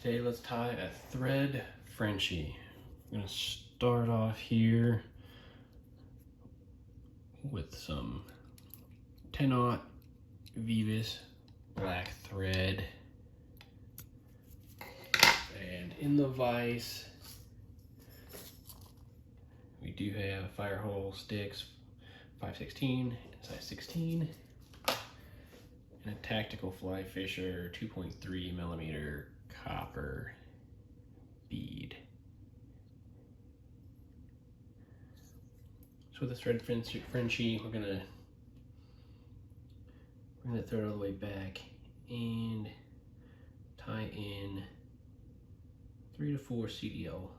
Today let's tie a Thread Frenchie. I'm going to start off here with some 10-aught Veevus black thread. And in the vise, we do have Firehole Sticks 5/16, size 16, and a Tactical Fly Fisher 2.3 millimeter copper bead. So with the Thread Frenchie, we're gonna throw it all the way back and tie in 3 to 4 CDL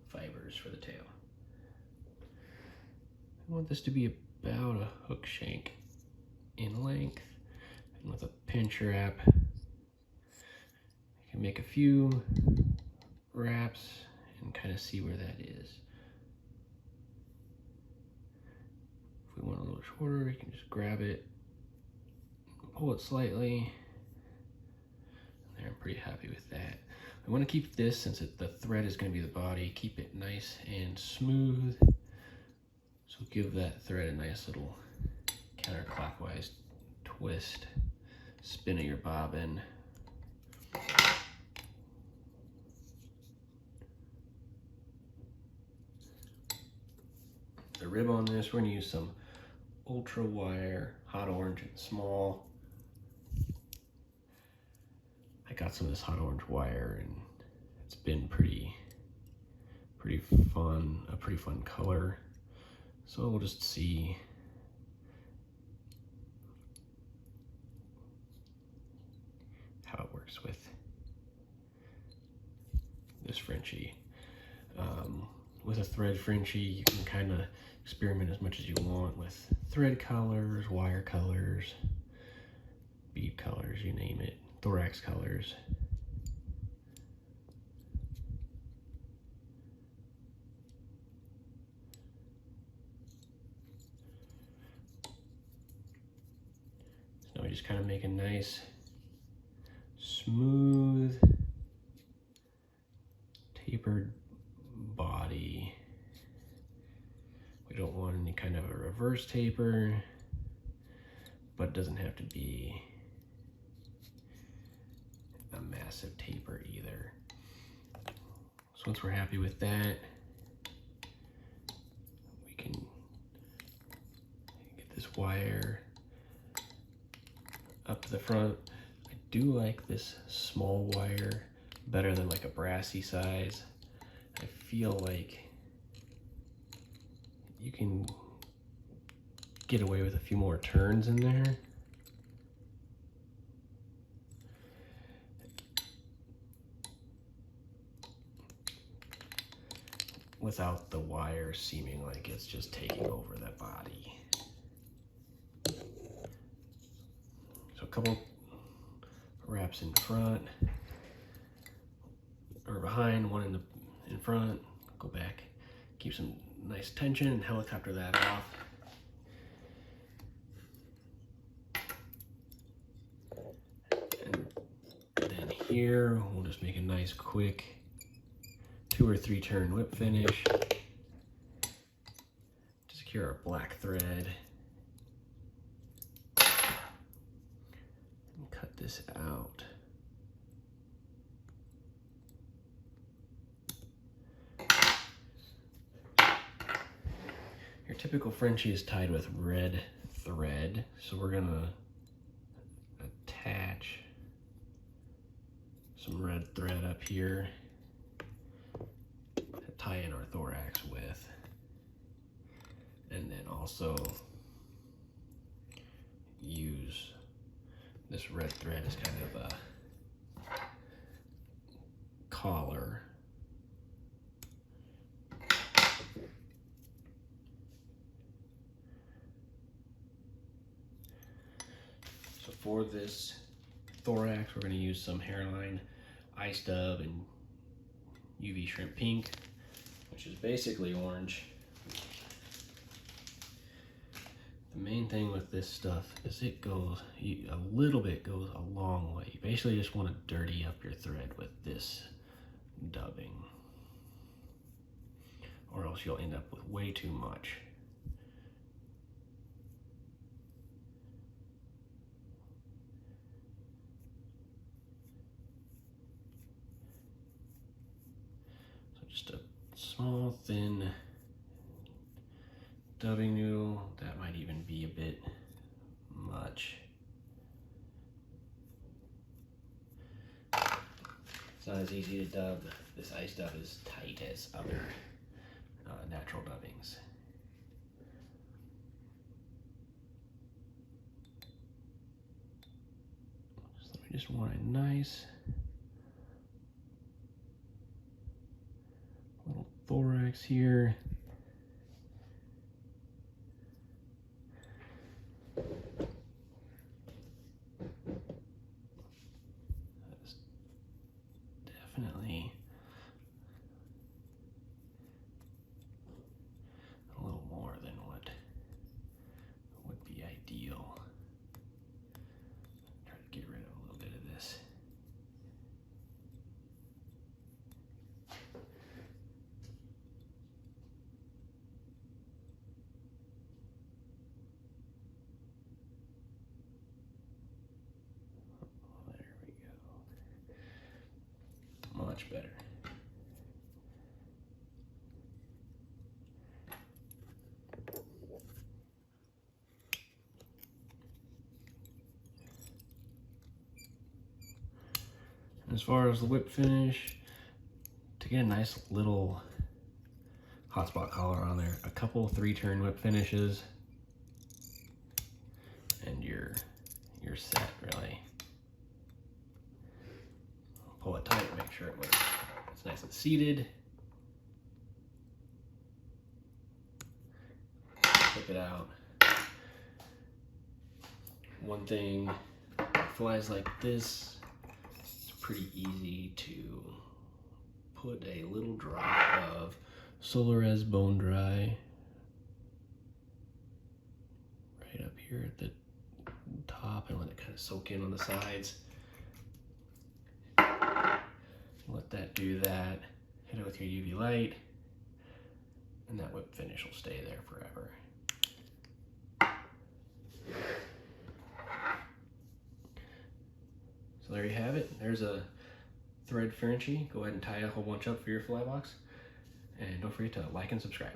fibers for the tail. I want this to be about a hook shank in length, and with a pinch wrap, I can make a few wraps and kind of see where that is. If we want a little shorter, we can just grab it, pull it slightly. There, I'm pretty happy with that. I want to keep this, since the thread is going to be the body, keep it nice and smooth. So give that thread a nice little counterclockwise twist, spin of your bobbin. The rib on this, we're going to use some ultra wire, hot orange and small. I got some of this hot orange wire and it's been pretty fun, a pretty fun color. So we'll just see how it works with this Frenchie. With a Thread Frenchie, you can kind of experiment as much as you want with thread colors, wire colors, bead colors, you name it, Thorax colors. So now we just kind of make a nice, smooth, tapered body. We don't want any kind of a reverse taper, but it doesn't have to be a massive taper either. So once we're happy with that, we can get this wire up to the front. I do like this small wire better than like a brassy size. I feel like you can get away with a few more turns in there. Without the wire seeming like it's just taking over that body. So a couple wraps in front or behind, one in front, go back, keep some nice tension and helicopter that off. And then here, we'll just make a nice quick 2 or 3 turn whip finish to secure our black thread. And cut this out. Your typical Frenchie is tied with red thread, so we're gonna attach some red thread up here to tie in our thorax with, and then also use this red thread as kind of a collar. So for this thorax, we're going to use some Hareline Ice Dub and UV Shrimp Pink, which is basically orange. The main thing with this stuff is it goes, a little bit goes a long way. You basically just want to dirty up your thread with this dubbing, or else you'll end up with way too much. So just a small, thin dubbing noodle. That might even be a bit much. It's not as easy to dub. This ice dub is tight as other natural dubbings. So we just want a nice little thorax here. That's definitely a little more than what would be ideal. Try to get rid of a little bit of this. There we go. Much better. As far as the whip finish, to get a nice little Hotspot collar on there, a couple 3-turn whip finishes, and you're set, really. Pull it tight, make sure it's nice and seated. Flip it out. One thing, flies like this, it's pretty easy to put a little drop of Solares Bone Dry right up here at the top and let it kind of soak in on the sides. Let that do that. Hit it with your UV light, and that whip finish will stay there forever. So there you have it. There's a Thread Frenchie. Go ahead and tie a whole bunch up for your fly box. And don't forget to like and subscribe.